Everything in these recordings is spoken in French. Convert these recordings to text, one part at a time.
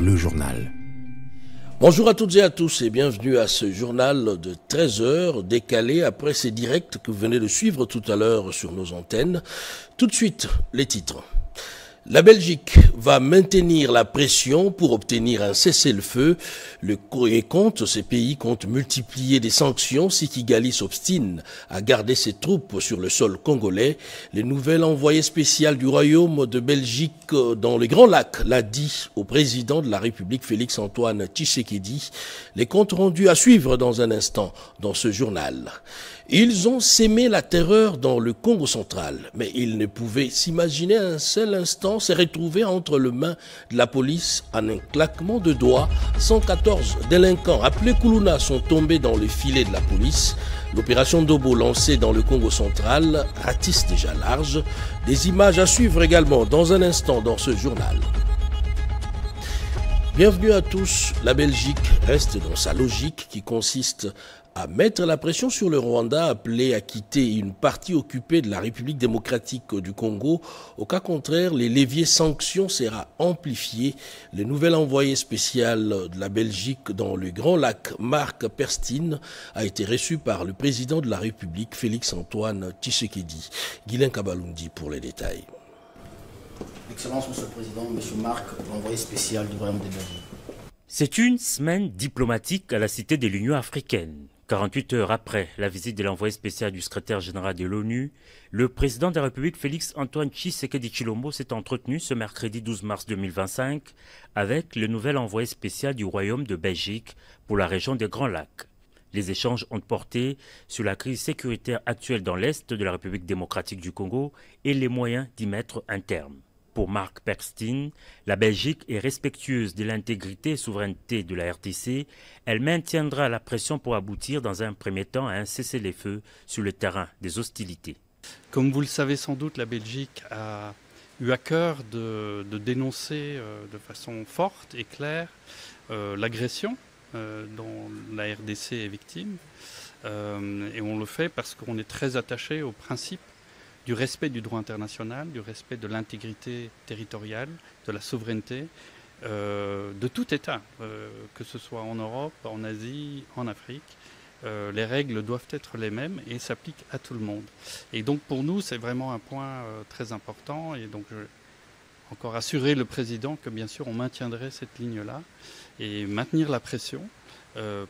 le journal. Bonjour à toutes et à tous et bienvenue à ce journal de 13 heures décalé après ces directs que vous venez de suivre tout à l'heure sur nos antennes. Tout de suite, les titres. La Belgique va maintenir la pression pour obtenir un cessez-le-feu. Ces pays comptent multiplier des sanctions si Kigali s'obstine à garder ses troupes sur le sol congolais. Le nouvel envoyé spécial du Royaume de Belgique dans les Grands Lacs l'a dit au président de la République Félix-Antoine Tshisekedi. Les comptes rendus à suivre dans un instant dans ce journal. Ils ont sémé la terreur dans le Congo central, mais ils ne pouvaient s'imaginer un seul instant se retrouver entre les mains de la police en un claquement de doigts. 114 délinquants appelés Kuluna sont tombés dans le filet de la police. L'opération Dobo lancée dans le Congo central ratisse déjà large. Des images à suivre également dans un instant dans ce journal. Bienvenue à tous. La Belgique reste dans sa logique qui consiste à mettre la pression sur le Rwanda appelé à quitter une partie occupée de la République démocratique du Congo. Au cas contraire, les leviers sanctions sera amplifié. Le nouvel envoyé spécial de la Belgique dans le Grand Lac, Marc Perstine, a été reçu par le président de la République, Félix-Antoine Tshisekedi. Guylain Kabalundi pour les détails. Excellence, Monsieur le Président, Monsieur Marc, l'envoyé spécial du Royaume de Belgique. C'est une semaine diplomatique à la Cité de l'Union africaine. 48 heures après la visite de l'envoyé spécial du secrétaire général de l'ONU, le président de la République Félix-Antoine Tshisekedi Tshilombo s'est entretenu ce mercredi 12 mars 2025 avec le nouvel envoyé spécial du Royaume de Belgique pour la région des Grands Lacs. Les échanges ont porté sur la crise sécuritaire actuelle dans l'Est de la République démocratique du Congo et les moyens d'y mettre un terme. Pour Marc Perstine, la Belgique est respectueuse de l'intégrité et souveraineté de la RDC. Elle maintiendra la pression pour aboutir dans un premier temps à un cessez-le-feu sur le terrain des hostilités. Comme vous le savez sans doute, la Belgique a eu à cœur de dénoncer de façon forte et claire l'agression dont la RDC est victime. Et on le fait parce qu'on est très attaché au principe du respect du droit international, du respect de l'intégrité territoriale, de la souveraineté de tout État, que ce soit en Europe, en Asie, en Afrique. Les règles doivent être les mêmes et s'appliquent à tout le monde. Et donc pour nous, c'est vraiment un point très important. Et donc je vais encore assurer le président que bien sûr on maintiendrait cette ligne-là et maintenir la pression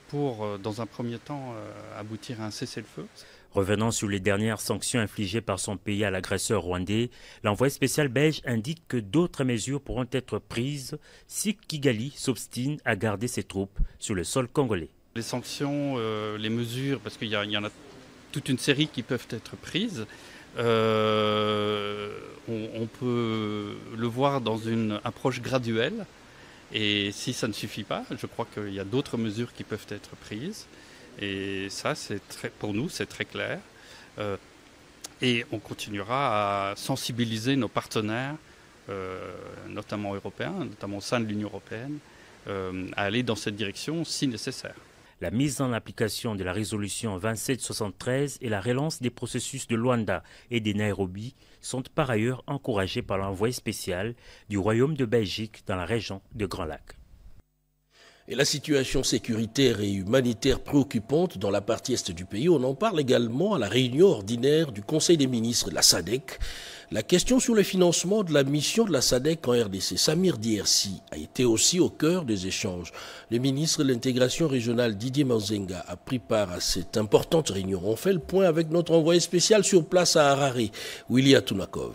pour, dans un premier temps, aboutir à un cessez-le-feu. Revenant sur les dernières sanctions infligées par son pays à l'agresseur rwandais, l'envoyé spécial belge indique que d'autres mesures pourront être prises si Kigali s'obstine à garder ses troupes sur le sol congolais. Les sanctions, les mesures, parce qu'il y en a toute une série qui peuvent être prises, on peut le voir dans une approche graduelle. Et si ça ne suffit pas, je crois qu'il y a d'autres mesures qui peuvent être prises. Et ça, pour nous, c'est très clair. Et on continuera à sensibiliser nos partenaires, notamment européens, notamment au sein de l'Union européenne, à aller dans cette direction si nécessaire. La mise en application de la résolution 2773 et la relance des processus de Luanda et de Nairobi sont par ailleurs encouragées par l'envoyé spécial du Royaume de Belgique dans la région de Grand Lac. Et la situation sécuritaire et humanitaire préoccupante dans la partie est du pays, on en parle également à la réunion ordinaire du Conseil des ministres de la SADC. La question sur le financement de la mission de la SADC en RDC, Samir Diersi, a été aussi au cœur des échanges. Le ministre de l'intégration régionale Didier Mazenga a pris part à cette importante réunion. On fait le point avec notre envoyé spécial sur place à Harare, Willy Atunakov.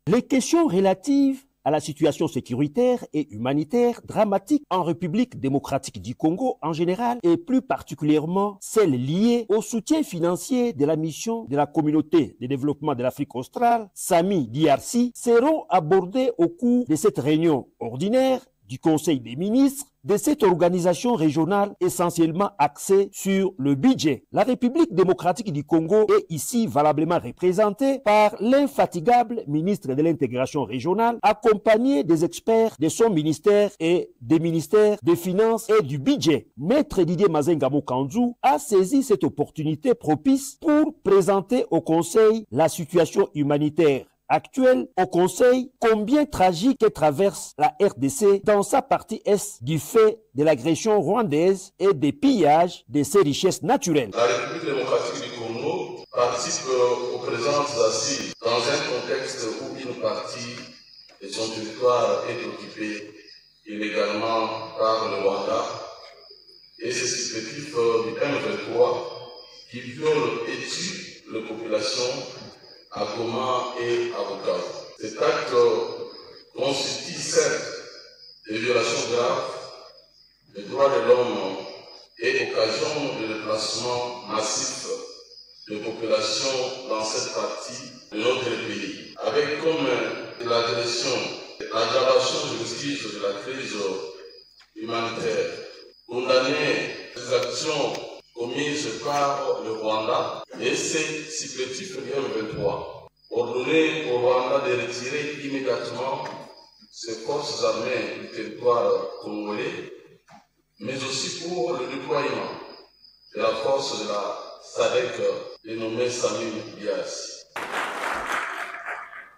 Les questions relatives à la situation sécuritaire et humanitaire dramatique en République démocratique du Congo en général et plus particulièrement celles liées au soutien financier de la mission de la communauté de développement de l'Afrique australe, SAMI DRC, seront abordées au cours de cette réunion ordinaire du Conseil des ministres de cette organisation régionale essentiellement axée sur le budget. La République démocratique du Congo est ici valablement représentée par l'infatigable ministre de l'intégration régionale, accompagné des experts de son ministère et des ministères des Finances et du Budget. Maître Didier Mazenga Mokanzu a saisi cette opportunité propice pour présenter au Conseil la situation humanitaire actuelle au Conseil combien tragique que traverse la RDC dans sa partie Est du fait de l'agression rwandaise et des pillages de ses richesses naturelles. La République démocratique du Congo participe aux présentes assises dans un contexte où une partie de son territoire est occupée illégalement par le Rwanda et ses suspectifs du M23 qui violent et tuent les populations à Goma et à Bukavu. Cet acte constitue certes des violations graves des droits de l'homme et occasion de déplacement massif de populations dans cette partie de notre pays, avec comme l'agression, l'aggravation du vestige de la crise humanitaire, condamner les actions commises par le Rwanda et ses supplétifs du M23, ordonner au Rwanda de retirer immédiatement ses forces armées du territoire congolais, mais aussi pour le déploiement de la force de la SADC dénommée Samuel Bias.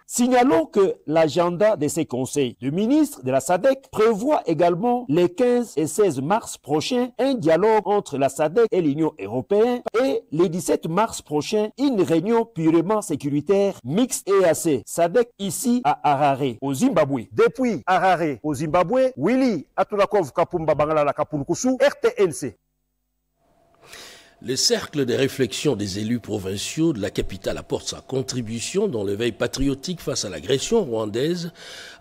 Signalons que l'agenda de ces conseils de ministres de la SADC prévoit également les 15 et 16 mars prochains un dialogue entre la SADC et l'Union européenne et les 17 mars prochains une réunion purement sécuritaire mixte EAC SADC ici à Harare au Zimbabwe. Depuis Harare au Zimbabwe, Willy Atulakov Kapumba Bangalala Kapulukusu, RTNC. Le cercle des réflexions des élus provinciaux de la capitale apporte sa contribution dans l'éveil patriotique face à l'agression rwandaise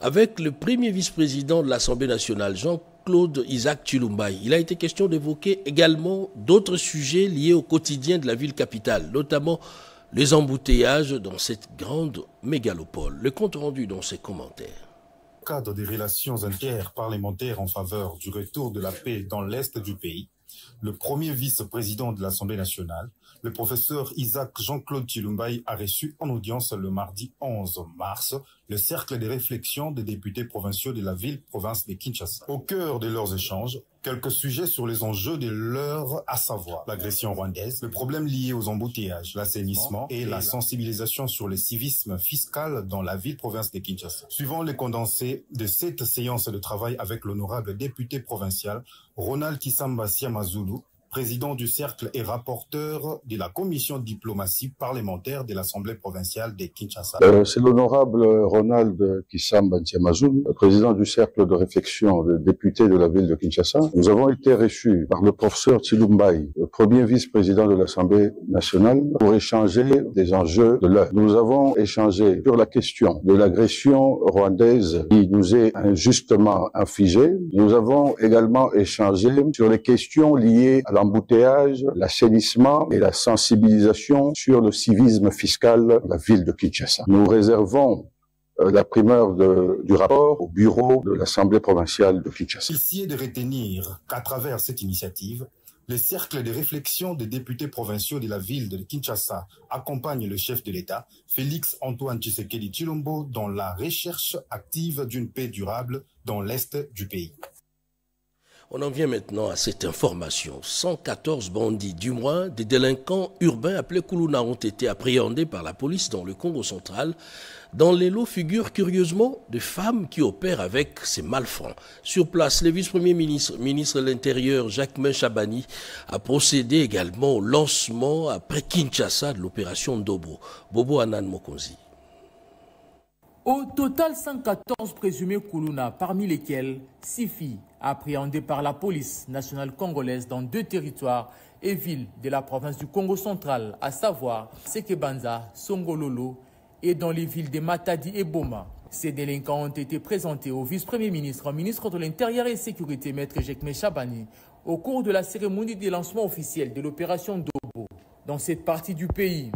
avec le premier vice-président de l'Assemblée nationale, Jean-Claude Isaac Tshilumba. Il a été question d'évoquer également d'autres sujets liés au quotidien de la ville capitale, notamment les embouteillages dans cette grande mégalopole. Le compte rendu dans ses commentaires. Cadre des relations interparlementaires en faveur du retour de la paix dans l'Est du pays, le premier vice-président de l'Assemblée nationale, le professeur Isaac Jean-Claude Tshilumba, a reçu en audience le mardi 11 mars le cercle des réflexions des députés provinciaux de la ville-province de Kinshasa. Au cœur de leurs échanges, quelques sujets sur les enjeux de l'heure, à savoir l'agression rwandaise, le problème lié aux embouteillages, l'assainissement et la sensibilisation sur le civisme fiscal dans la ville-province de Kinshasa. Suivant les condensés de cette séance de travail avec l'honorable député provincial Ronald Kisamba Siamazulu, président du cercle et rapporteur de la commission de diplomatie parlementaire de l'Assemblée provinciale de Kinshasa. C'est l'honorable Ronald Kisamba Ntiamazulu, président du cercle de réflexion des députés de la ville de Kinshasa. Nous avons été reçus par le professeur Tshilumba, le premier vice-président de l'Assemblée nationale, pour échanger des enjeux de l'heure. Nous avons échangé sur la question de l'agression rwandaise qui nous est injustement infligée. Nous avons également échangé sur les questions liées à l'embouteillage, l'assainissement et la sensibilisation sur le civisme fiscal de la ville de Kinshasa. Nous réservons la primeur du rapport au bureau de l'Assemblée provinciale de Kinshasa. Ici est de retenir qu'à travers cette initiative, le cercle de réflexion des députés provinciaux de la ville de Kinshasa accompagne le chef de l'État, Félix Antoine Tshisekedi Tshilombo, dans la recherche active d'une paix durable dans l'Est du pays. On en vient maintenant à cette information. 114 bandits, du moins des délinquants urbains appelés Kuluna, ont été appréhendés par la police dans le Congo central. Dans les lots figurent curieusement des femmes qui opèrent avec ces malfrats. Sur place, le vice-premier ministre de l'Intérieur, Jacquemain Chabani, a procédé également au lancement après Kinshasa de l'opération Ndobo. Bobo Anan Mokonzi. Au total, 114 présumés Kuluna, parmi lesquels 6 filles appréhendées par la police nationale congolaise dans 2 territoires et villes de la province du Congo central, à savoir Sekebanza, Songololo et dans les villes de Matadi et Boma. Ces délinquants ont été présentés au vice-premier ministre, ministre de l'Intérieur et Sécurité, maître Jacquemain Chabani, au cours de la cérémonie de lancement officiel de l'opération Ndobo dans cette partie du pays.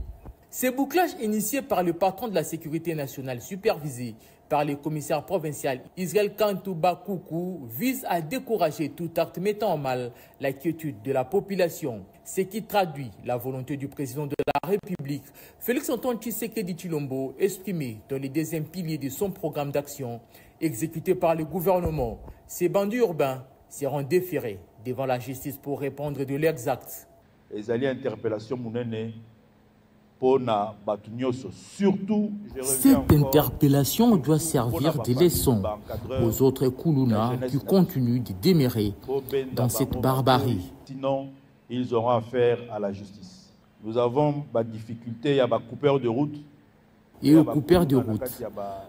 Ces bouclages initiés par le patron de la sécurité nationale, supervisé par le commissaire provincial Israël Kantouba Koukou, visent à décourager tout acte mettant en mal la quiétude de la population, ce qui traduit la volonté du président de la République, Félix Antoine Tshisekedi Tshilombo, exprimée dans les deuxième piliers de son programme d'action exécuté par le gouvernement. Ces bandits urbains seront déférés devant la justice pour répondre de leurs actes. Les alliés interpellation mounene Cette interpellation doit servir de leçon aux autres Koulouna qui continuent de demeurer dans cette barbarie. Sinon, ils auront affaire à la justice. Nous avons des difficultés, il y a des coupeurs de route. Et aux coupeurs de route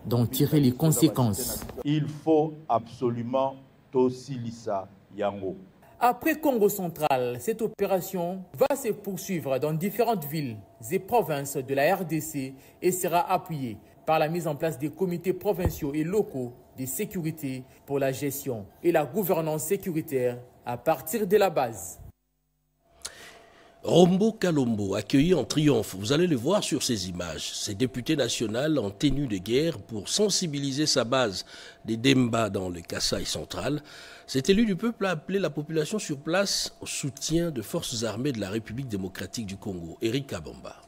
d'en tirer les conséquences. Il faut absolument Tosilisa Yango. Après Congo central, cette opération va se poursuivre dans différentes villes et provinces de la RDC et sera appuyée par la mise en place des comités provinciaux et locaux de sécurité pour la gestion et la gouvernance sécuritaire à partir de la base. Rombo Kalombo, accueilli en triomphe, vous allez le voir sur ces images. Ces députés nationaux en tenue de guerre pour sensibiliser sa base des Demba dans le Kasaï central. Cet élu du peuple a appelé la population sur place au soutien de forces armées de la République démocratique du Congo. Eric Kabamba.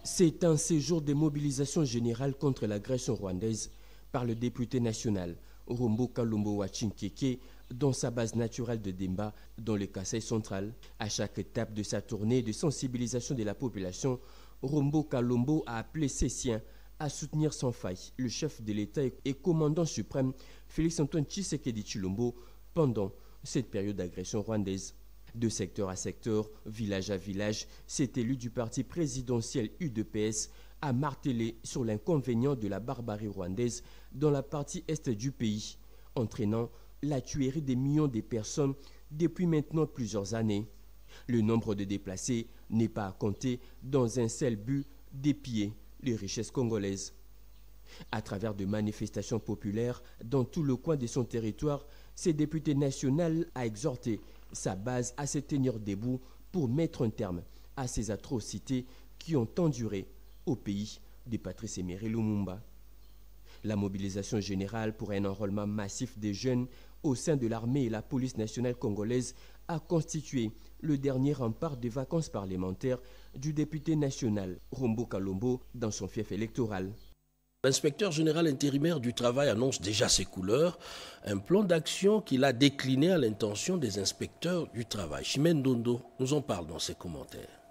C'est un séjour de mobilisation générale contre l'agression rwandaise par le député national Rombo Kalombo Wachinkeke dans sa base naturelle de Demba, dans le Kasaï central. À chaque étape de sa tournée de sensibilisation de la population, Rombo Kalombo a appelé ses siens à soutenir sans faille le chef de l'État et commandant suprême Félix-Antoine Tshisekedi Tshilombo pendant cette période d'agression rwandaise. De secteur à secteur, village à village, cet élu du parti présidentiel UDPS a martelé sur l'inconvénient de la barbarie rwandaise dans la partie est du pays, entraînant la tuerie des millions de personnes depuis maintenant plusieurs années. Le nombre de déplacés n'est pas à compter dans un seul but d'épier les richesses congolaises. À travers de manifestations populaires dans tout le coin de son territoire, ce député national a exhorté sa base à se tenir debout pour mettre un terme à ces atrocités qui ont enduré au pays de Patrice Emery Lumumba. La mobilisation générale pour un enrôlement massif des jeunes au sein de l'armée et la police nationale congolaise a constitué le dernier rempart des vacances parlementaires du député national Rombo Kalombo dans son fief électoral. L'inspecteur général intérimaire du travail annonce déjà ses couleurs, un plan d'action qu'il a décliné à l'intention des inspecteurs du travail. Chimène Dondo nous en parle dans ses commentaires.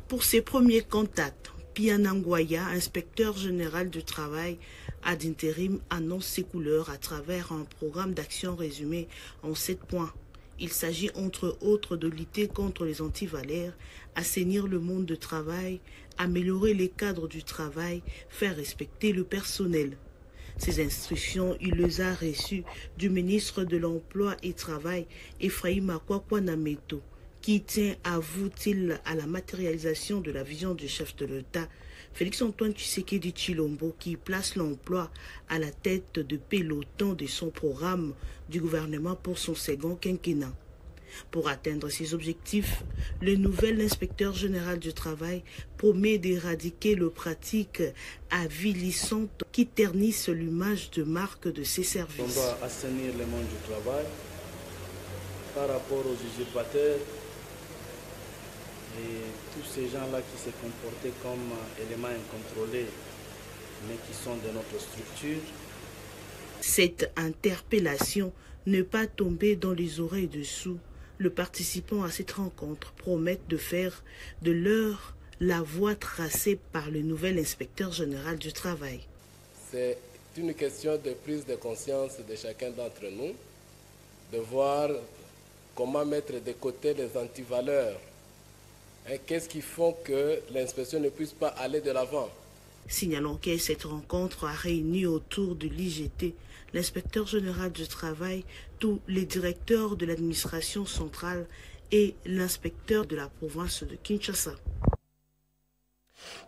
Pour ses premiers contacts, Pianangwaya, inspecteur général du travail ad intérim, annonce ses couleurs à travers un programme d'action résumé en 7 points. Il s'agit entre autres de lutter contre les antivalaires, assainir le monde du travail, améliorer les cadres du travail, faire respecter le personnel. Ces instructions, il les a reçues du ministre de l'Emploi et Travail, Ephraim Akwakwana-Meto, qui tient, avoue-t-il, à la matérialisation de la vision du chef de l'État, Félix-Antoine Tshisekedi Tshilombo, qui place l'emploi à la tête de peloton de son programme du gouvernement pour son second quinquennat. Pour atteindre ces objectifs, le nouvel inspecteur général du travail promet d'éradiquer les pratiques avilissantes qui ternissent l'image de marque de ses services. On doit assainir le monde du travail par rapport aux usurpateurs et tous ces gens-là qui se comportaient comme éléments incontrôlés, mais qui sont de notre structure. Cette interpellation ne pas tomber dans les oreilles dessous. Les participants à cette rencontre promettent de faire de leur la voie tracée par le nouvel inspecteur général du travail. C'est une question de prise de conscience de chacun d'entre nous, de voir comment mettre de côté les antivaleurs. Qu'est-ce qui fait que l'inspection ne puisse pas aller de l'avant? Signalons que cette rencontre a réuni autour de l'IGT l'inspecteur général du travail, tous les directeurs de l'administration centrale et l'inspecteur de la province de Kinshasa.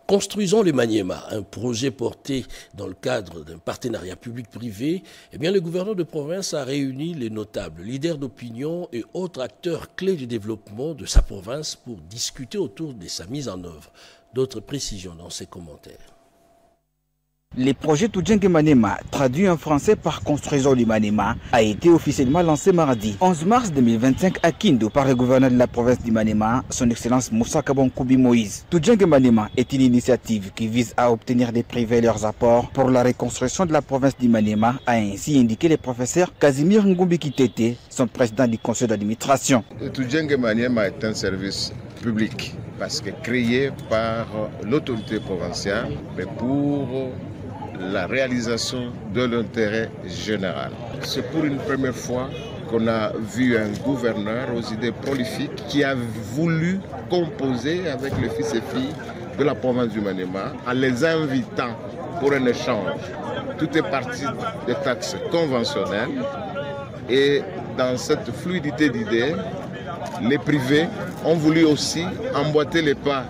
Construisons le Maniema, un projet porté dans le cadre d'un partenariat public-privé. Eh bien, le gouverneur de province a réuni les notables, leaders d'opinion et autres acteurs clés du développement de sa province pour discuter autour de sa mise en œuvre. D'autres précisions dans ses commentaires. Le projet Tudjenge Maniema, traduit en français par Construisons le Maniema, a été officiellement lancé mardi 11 mars 2025 à Kindu par le gouverneur de la province du Maniema, son excellence Moussa Kabonkoubi Moïse. Tudjenge Maniema est une initiative qui vise à obtenir des privés leurs apports pour la reconstruction de la province du Maniema, a ainsi indiqué le professeur Casimir Ngumbi Kitete, son président du conseil d'administration. Tudjenge Maniema est un service public parce que créé par l'autorité provinciale, mais pour la réalisation de l'intérêt général. C'est pour une première fois qu'on a vu un gouverneur aux idées prolifiques qui a voulu composer avec les fils et filles de la province du Maniema en les invitant pour un échange. Tout est parti des taxes conventionnelles et dans cette fluidité d'idées, les privés ont voulu aussi emboîter les pas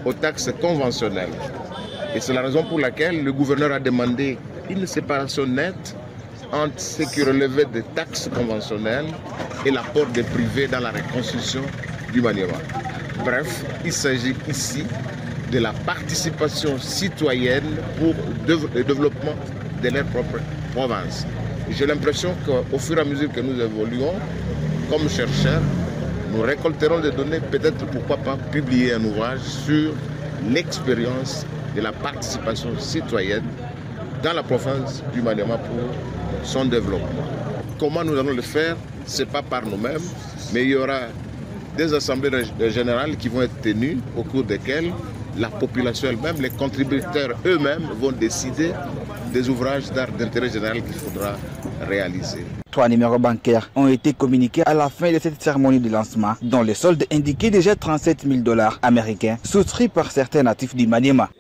aux taxes conventionnelles. Et c'est la raison pour laquelle le gouverneur a demandé une séparation nette entre ce qui relevait des taxes conventionnelles et l'apport des privés dans la reconstruction du Maniema. Bref, il s'agit ici de la participation citoyenne pour le développement de leur propre province. J'ai l'impression qu'au fur et à mesure que nous évoluons, comme chercheurs, nous récolterons des données, peut-être pourquoi pas publier un ouvrage sur l'expérience de la participation citoyenne dans la province du Maniema pour son développement. Comment nous allons le faire? Ce n'est pas par nous-mêmes, mais il y aura des assemblées générales qui vont être tenues au cours desquelles la population elle-même, les contributeurs eux-mêmes vont décider des ouvrages d'art d'intérêt général qu'il faudra réaliser. 3 numéros bancaires ont été communiqués à la fin de cette cérémonie de lancement, dont le solde indiquait déjà 37 000 $ américains, souscrits par certains natifs du Maniema.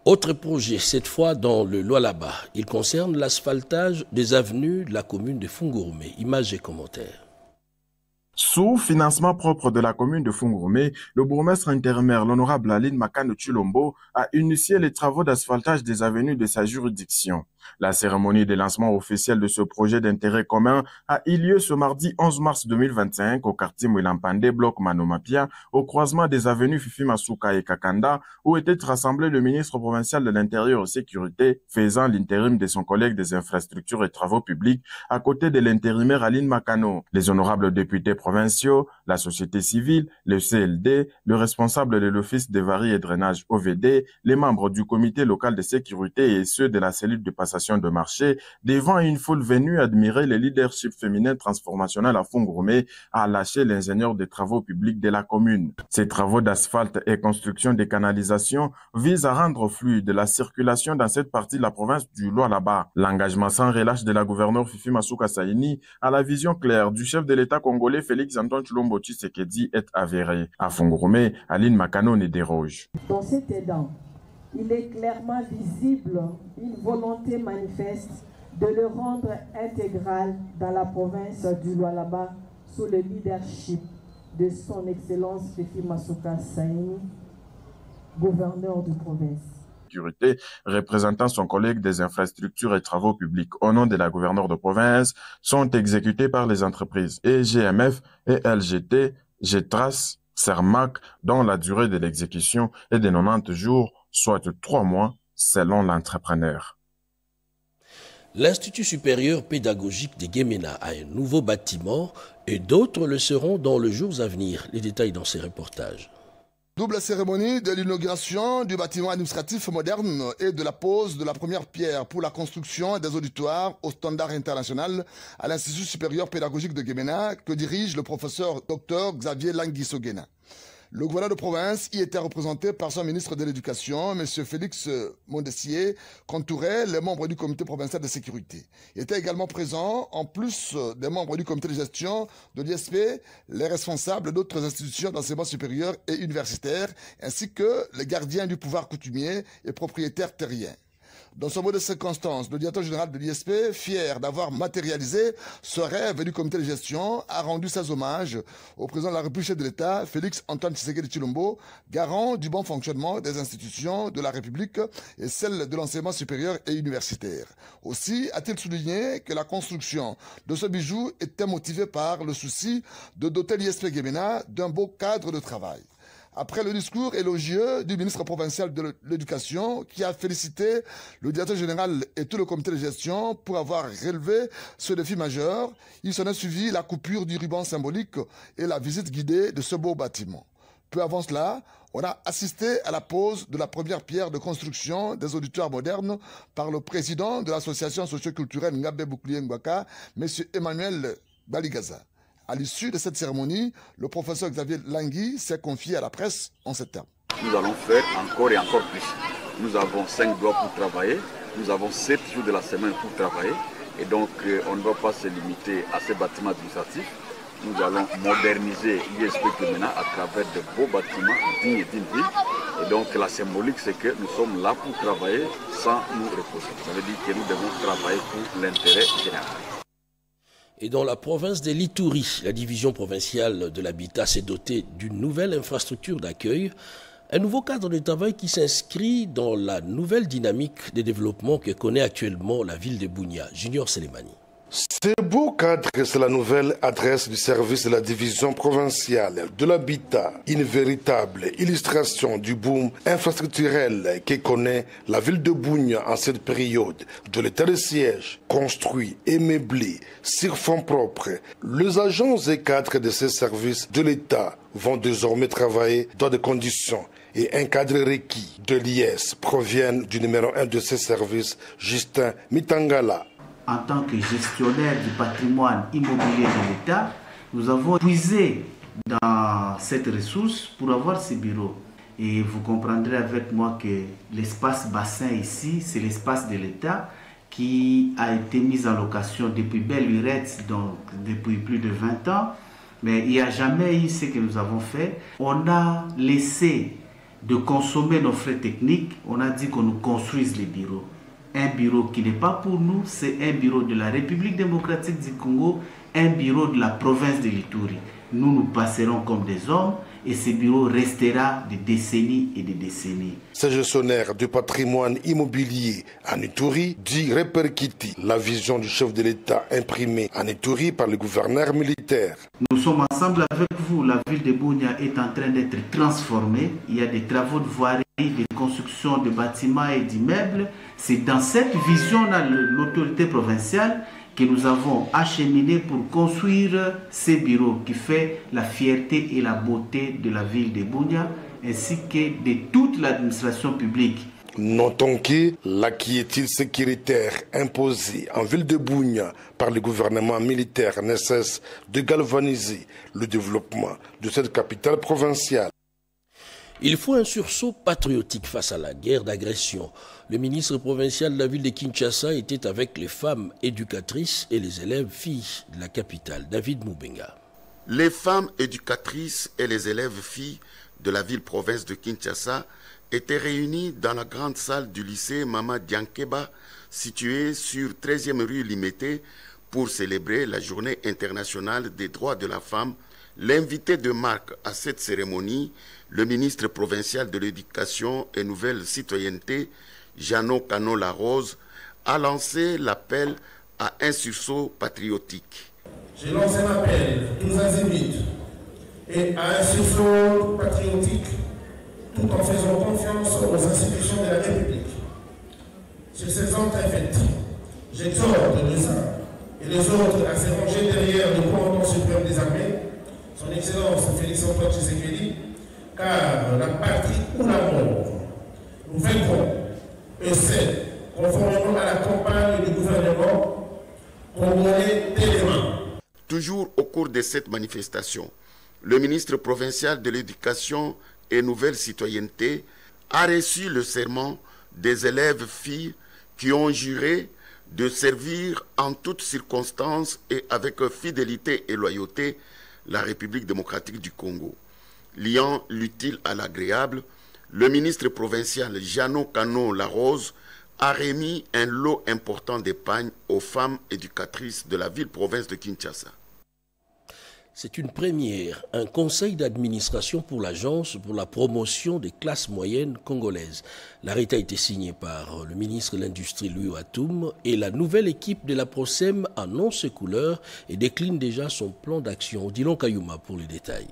Autre projet, cette fois dans le Lualaba. Il concerne l'asphaltage des avenues de la commune de Fungourme. Images et commentaires. Sous financement propre de la commune de Fungourme, le bourgmestre intérimaire, l'honorable Aline Makano Chilombo, a initié les travaux d'asphaltage des avenues de sa juridiction. La cérémonie de lancement officiel de ce projet d'intérêt commun a eu lieu ce mardi 11 mars 2025 au quartier Mwilampande, bloc Manomapia, au croisement des avenues Fifi Masuka et Kakanda, où était rassemblé le ministre provincial de l'Intérieur et Sécurité, faisant l'intérim de son collègue des infrastructures et travaux publics, à côté de l'intérimaire Aline Makano. Les honorables députés provinciaux, la société civile, le CLD, le responsable de l'Office des varies et drainage OVD, les membres du comité local de sécurité et ceux de la cellule de passation de marché, devant une foule venue admirer le leadership féminin transformationnel à Fungourme, a lâché l'ingénieur des travaux publics de la commune. Ces travaux d'asphalte et construction des canalisations visent à rendre fluide la circulation dans cette partie de la province du Lualaba. L'engagement sans relâche de la gouverneure Fifi Masuka Saini à la vision claire du chef de l'État congolais Félix Antoine Tshilombo Tshisekedi est avérée. À Fungourme, Aline Makano ne déroge. Dans cet aidant, il est clairement visible une volonté manifeste de le rendre intégral dans la province du Lualaba sous le leadership de son Excellence Fifi Masuka Saini, gouverneur de province. Sécurité, représentant son collègue des infrastructures et travaux publics au nom de la gouverneure de province, sont exécutés par les entreprises EGMF et LGT, GETRAS, CERMAC, dont la durée de l'exécution est de 90 jours, soit 3 mois, selon l'entrepreneur. L'Institut supérieur pédagogique de Guémena a un nouveau bâtiment et d'autres le seront dans les jours à venir. Les détails dans ces reportages. Double cérémonie de l'inauguration du bâtiment administratif moderne et de la pose de la première pierre pour la construction des auditoires au standard international à l'Institut supérieur pédagogique de Guémena que dirige le professeur Dr Xavier Languisogena. Le gouverneur de province y était représenté par son ministre de l'Éducation, M. Félix Mondessier, qu'entouraient les membres du comité provincial de sécurité. Il était également présent, en plus des membres du comité de gestion de l'ISP, les responsables d'autres institutions d'enseignement supérieur et universitaire, ainsi que les gardiens du pouvoir coutumier et propriétaires terriens. Dans ce mot de circonstance, le directeur général de l'ISP, fier d'avoir matérialisé ce rêve du comité de gestion, a rendu ses hommages au président de la République chef de l'État, Félix Antoine Tshisekedi Tshilombo, garant du bon fonctionnement des institutions de la République et celles de l'enseignement supérieur et universitaire. Aussi a-t-il souligné que la construction de ce bijou était motivée par le souci de doter l'ISP Guémena d'un beau cadre de travail. Après le discours élogieux du ministre provincial de l'Éducation qui a félicité le directeur général et tout le comité de gestion pour avoir relevé ce défi majeur, il s'en est suivi la coupure du ruban symbolique et la visite guidée de ce beau bâtiment. Peu avant cela, on a assisté à la pose de la première pierre de construction des auditoires modernes par le président de l'association socioculturelle Ngabe Bouklié Ngwaka, M. Emmanuel Baligaza. À l'issue de cette cérémonie, le professeur Xavier Langui s'est confié à la presse en ces termes. Nous allons faire encore et encore plus. Nous avons 5 doigts pour travailler, nous avons 7 jours de la semaine pour travailler, et donc on ne va pas se limiter à ces bâtiments administratifs. Nous allons moderniser l'ISP Gemena à travers de beaux bâtiments dignes d'une ville. Et donc la symbolique, c'est que nous sommes là pour travailler sans nous reposer. Ça veut dire que nous devons travailler pour l'intérêt général. Et dans la province de l'Ituri, la division provinciale de l'habitat s'est dotée d'une nouvelle infrastructure d'accueil, un nouveau cadre de travail qui s'inscrit dans la nouvelle dynamique de développement que connaît actuellement la ville de Bunia. Junior Selemani. Ce beau cadre, c'est la nouvelle adresse du service de la division provinciale de l'habitat, une véritable illustration du boom infrastructurel que connaît la ville de Bunia en cette période de l'état de siège, construit et meublé sur fonds propres. Les agents et cadres de ces services de l'État vont désormais travailler dans des conditions et un cadre requis de l'IS proviennent du numéro 1 de ces services, Justin Mitangala. En tant que gestionnaire du patrimoine immobilier de l'État, nous avons puisé dans cette ressource pour avoir ces bureaux. Et vous comprendrez avec moi que l'espace bassin ici, c'est l'espace de l'État qui a été mis en location depuis belle lurette, donc depuis plus de 20 ans. Mais il n'y a jamais eu ce que nous avons fait. On a laissé de consommer nos frais techniques, on a dit qu'on nous construise les bureaux. Un bureau qui n'est pas pour nous, c'est un bureau de la République démocratique du Congo, un bureau de la province de l'Ituri. Nous, nous passerons comme des hommes et ce bureau restera des décennies et des décennies. Ce gestionnaire du patrimoine immobilier en Ituri dit répercuter la vision du chef de l'État imprimée en Ituri par le gouverneur militaire. Nous sommes ensemble avec vous. La ville de Bunia est en train d'être transformée. Il y a des travaux de voirie, des constructions de bâtiments et d'immeubles. C'est dans cette vision-là, l'autorité provinciale, que nous avons acheminé pour construire ces bureaux qui fait la fierté et la beauté de la ville de Bunia ainsi que de toute l'administration publique. Notons que la quiétude sécuritaire imposée en ville de Bunia par le gouvernement militaire ne cesse de galvaniser le développement de cette capitale provinciale. Il faut un sursaut patriotique face à la guerre d'agression. Le ministre provincial de la ville de Kinshasa était avec les femmes éducatrices et les élèves filles de la capitale. David Moubenga. Les femmes éducatrices et les élèves filles de la ville-province de Kinshasa étaient réunies dans la grande salle du lycée Mama Diankeba, située sur 13e rue Limité, pour célébrer la journée internationale des droits de la femme. L'invité de marque à cette cérémonie, le ministre provincial de l'Éducation et Nouvelle Citoyenneté, Jeannot Cano-Larose, a lancé l'appel à un sursaut patriotique. Je lance un appel tous azimuts et à un sursaut patriotique tout en faisant confiance aux institutions de la République. Sur ces entrées faites, j'exhorte les uns et les autres à se ranger derrière le commandant suprême des armées, son Excellence Félix-Antoine Tshisekedi, car la patrie ou la mort, nous vaincrons. Et c'est conformément à la campagne du gouvernement congolais Téléma. Toujours au cours de cette manifestation, le ministre provincial de l'Éducation et Nouvelle Citoyenneté a reçu le serment des élèves filles qui ont juré de servir en toutes circonstances et avec fidélité et loyauté la République démocratique du Congo. Liant l'utile à l'agréable, le ministre provincial Jeannot Cano-Larose a remis un lot important d'épargne aux femmes éducatrices de la ville-province de Kinshasa. C'est une première, un conseil d'administration pour l'Agence pour la promotion des classes moyennes congolaises. L'arrêté a été signé par le ministre de l'Industrie Louis Watoum et la nouvelle équipe de la PROSEM annonce ses couleurs et décline déjà son plan d'action. Odilon Kayuma pour les détails.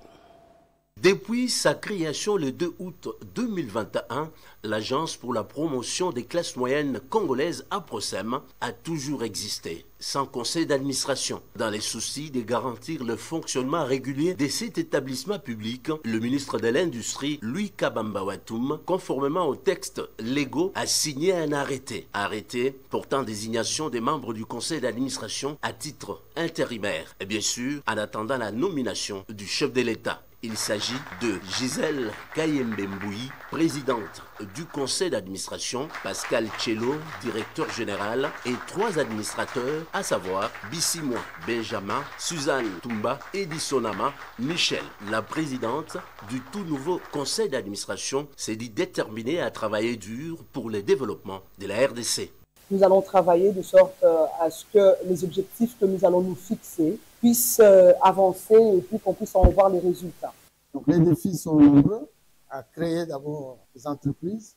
Depuis sa création le 2 août 2021, l'Agence pour la promotion des classes moyennes congolaises APROCEM a toujours existé, sans conseil d'administration. Dans les soucis de garantir le fonctionnement régulier de cet établissement public, le ministre de l'Industrie, Louis Kabamba Watoum, conformément aux textes légaux, a signé un arrêté. Arrêté portant désignation des membres du conseil d'administration à titre intérimaire, et bien sûr en attendant la nomination du chef de l'État. Il s'agit de Gisèle Kayembe-Mboui, présidente du conseil d'administration, Pascal Tchelo, directeur général, et 3 administrateurs, à savoir Bissimois Benjamin, Suzanne Toumba, Edisonama, Michel. La présidente du tout nouveau conseil d'administration s'est dit déterminée à travailler dur pour le développement de la RDC. Nous allons travailler de sorte à ce que les objectifs que nous allons nous fixer puissent avancer et puis qu'on puisse en voir les résultats. Donc les défis sont nombreux, à créer d'abord des entreprises,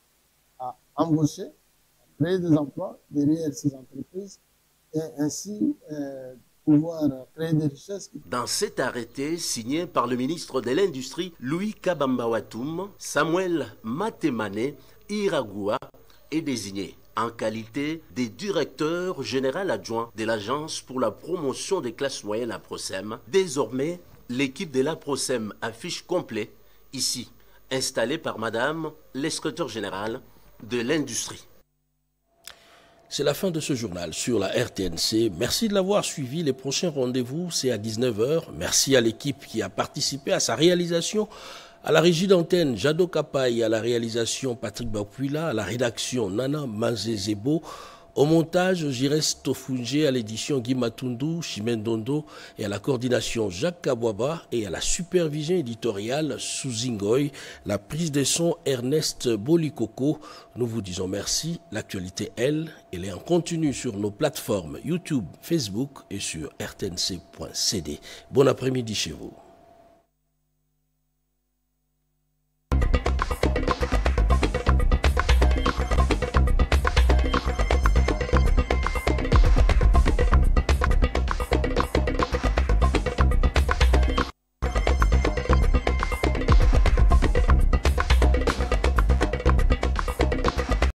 à embaucher, à créer des emplois derrière ces entreprises et ainsi pouvoir créer des richesses. Dans cet arrêté signé par le ministre de l'Industrie, Louis Kabamba Watoum, Samuel Matemane Iragua est désigné en qualité de directeur général adjoint de l'Agence pour la promotion des classes moyennes APROCEM. Désormais, l'équipe de l'APROCEM affiche complet, ici, installée par Madame l'inspecteur général de l'Industrie. C'est la fin de ce journal sur la RTNC. Merci de l'avoir suivi. Les prochains rendez-vous, c'est à 19h. Merci à l'équipe qui a participé à sa réalisation. À la régie d'antenne, Jado Kapaï, à la réalisation, Patrick Bapuila, à la rédaction, Nana Manzezebo, au montage, Jires Tofunje, à l'édition Guy Matundu, Chimène Dondo, et à la coordination Jacques Kabwaba, et à la supervision éditoriale Suzy Ngoy, la prise de son Ernest Bolikoko. Nous vous disons merci. L'actualité, elle est en continu sur nos plateformes YouTube, Facebook et sur rtnc.cd. Bon après-midi chez vous.